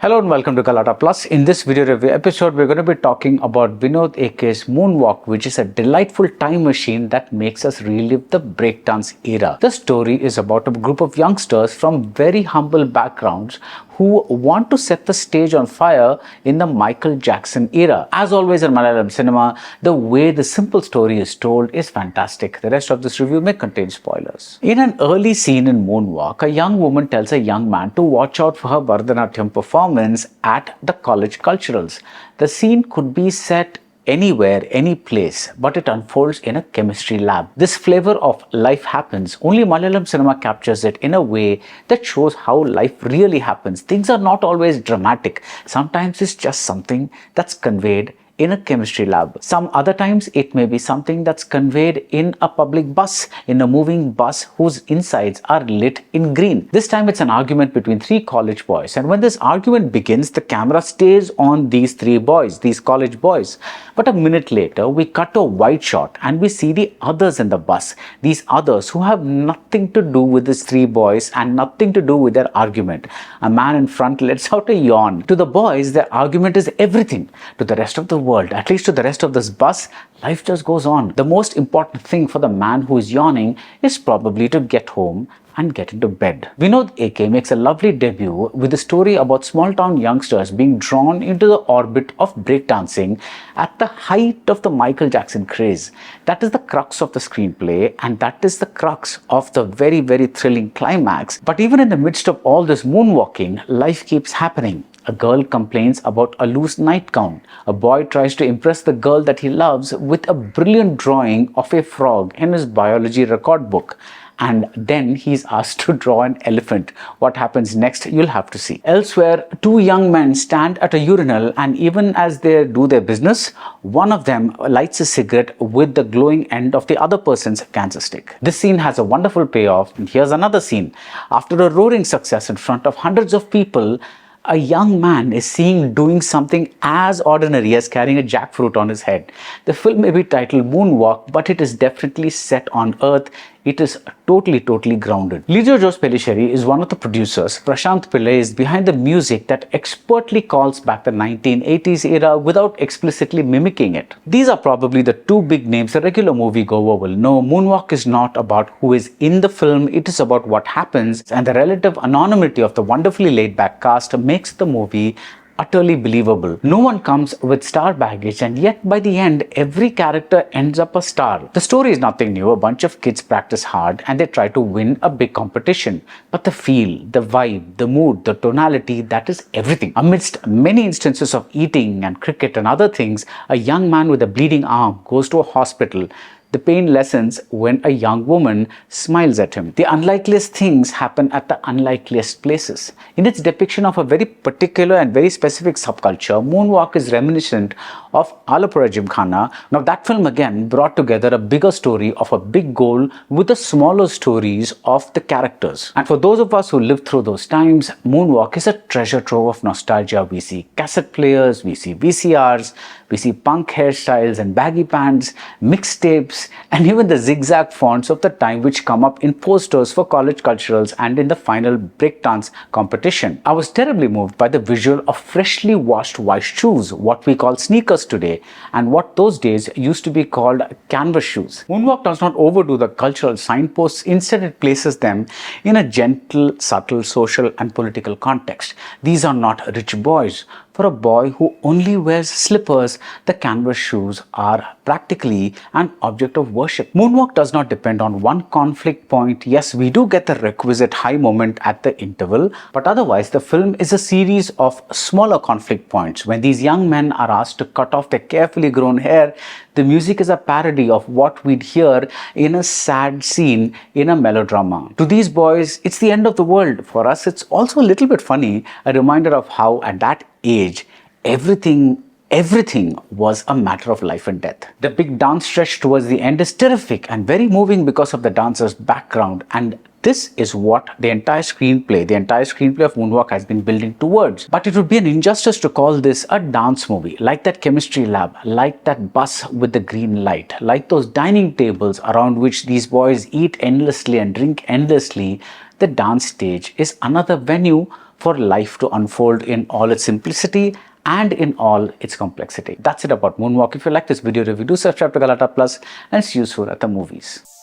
Hello and welcome to Galatta Plus. In this video review episode, we're going to be talking about Vinod AK's Moonwalk, which is a delightful time machine that makes us relive the breakdance era. The story is about a group of youngsters from very humble backgrounds who want to set the stage on fire in the Michael Jackson era. As always in Malayalam cinema, the way the simple story is told is fantastic. The rest of this review may contain spoilers. In an early scene in Moonwalk, a young woman tells a young man to watch out for her Bharatanatyam performance at the college culturals. The scene could be set anywhere, any place, but it unfolds in a chemistry lab. This flavor of life happens. Only Malayalam cinema captures it in a way that shows how life really happens. Things are not always dramatic. Sometimes it's just something that's conveyed in a chemistry lab. Some other times it may be something that's conveyed in a public bus, in a moving bus whose insides are lit in green. This time it's an argument between three college boys, and when this argument begins, the camera stays on these three boys, these college boys. But a minute later, we cut to a wide shot and we see the others in the bus, these others who have nothing to do with these three boys and nothing to do with their argument. A man in front lets out a yawn. To the boys, their argument is everything. To the rest of the world, at least to the rest of this bus, life just goes on. The most important thing for the man who is yawning is probably to get home and get into bed. Vinod AK makes a lovely debut with a story about small town youngsters being drawn into the orbit of breakdancing at the height of the Michael Jackson craze. That is the crux of the screenplay, and that is the crux of the very, very thrilling climax. But even in the midst of all this moonwalking, life keeps happening. A girl complains about a loose nightgown. A boy tries to impress the girl that he loves with a brilliant drawing of a frog in his biology record book. And then he's asked to draw an elephant. What happens next, you'll have to see. Elsewhere, two young men stand at a urinal, and even as they do their business, one of them lights a cigarette with the glowing end of the other person's cancer stick. This scene has a wonderful payoff, and here's another scene. After a roaring success in front of hundreds of people, a young man is seen doing something as ordinary as carrying a jackfruit on his head. The film may be titled Moonwalk, but it is definitely set on Earth. It is totally grounded. Lijo Pellissery is one of the producers. Prashant Pillai is behind the music that expertly calls back the 1980s era without explicitly mimicking it. These are probably the two big names the regular moviegoer will know. Moonwalk is not about who is in the film, it is about what happens, and the relative anonymity of the wonderfully laid-back cast makes the movie utterly believable. No one comes with star baggage, and yet by the end, every character ends up a star. The story is nothing new. A bunch of kids practice hard and they try to win a big competition. But the feel, the vibe, the mood, the tonality, that is everything. Amidst many instances of eating and cricket and other things, a young man with a bleeding arm goes to a hospital. The pain lessens when a young woman smiles at him. The unlikeliest things happen at the unlikeliest places. In its depiction of a very particular and very specific subculture, Moonwalk is reminiscent of Alapura Gymkhana. Now that film again brought together a bigger story of a big goal with the smaller stories of the characters. And for those of us who lived through those times, Moonwalk is a treasure trove of nostalgia. We see cassette players, we see VCRs, we see punk hairstyles and baggy pants, mixtapes, and even the zigzag fonts of the time which come up in posters for college culturals and in the final breakdance competition. I was terribly moved by the visual of freshly washed white shoes, what we call sneakers today, and what those days used to be called canvas shoes. Moonwalk does not overdo the cultural signposts. Instead, it places them in a gentle, subtle social and political context. These are not rich boys. For a boy who only wears slippers, the canvas shoes are practically an object of worship. Moonwalk does not depend on one conflict point. Yes, we do get the requisite high moment at the interval, but otherwise the film is a series of smaller conflict points. When these young men are asked to cut off their carefully grown hair, the music is a parody of what we'd hear in a sad scene in a melodrama. To these boys, it's the end of the world. For us, it's also a little bit funny, a reminder of how at that age, everything was a matter of life and death. The big dance stretch towards the end is terrific and very moving because of the dancers' background, and this is what the entire screenplay of Moonwalk has been building towards. But it would be an injustice to call this a dance movie. Like that chemistry lab, like that bus with the green light, like those dining tables around which these boys eat endlessly and drink endlessly, the dance stage is another venue for life to unfold in all its simplicity and in all its complexity. That's it about Moonwalk. If you like this video review, do subscribe to Galatta Plus and see you soon at the movies.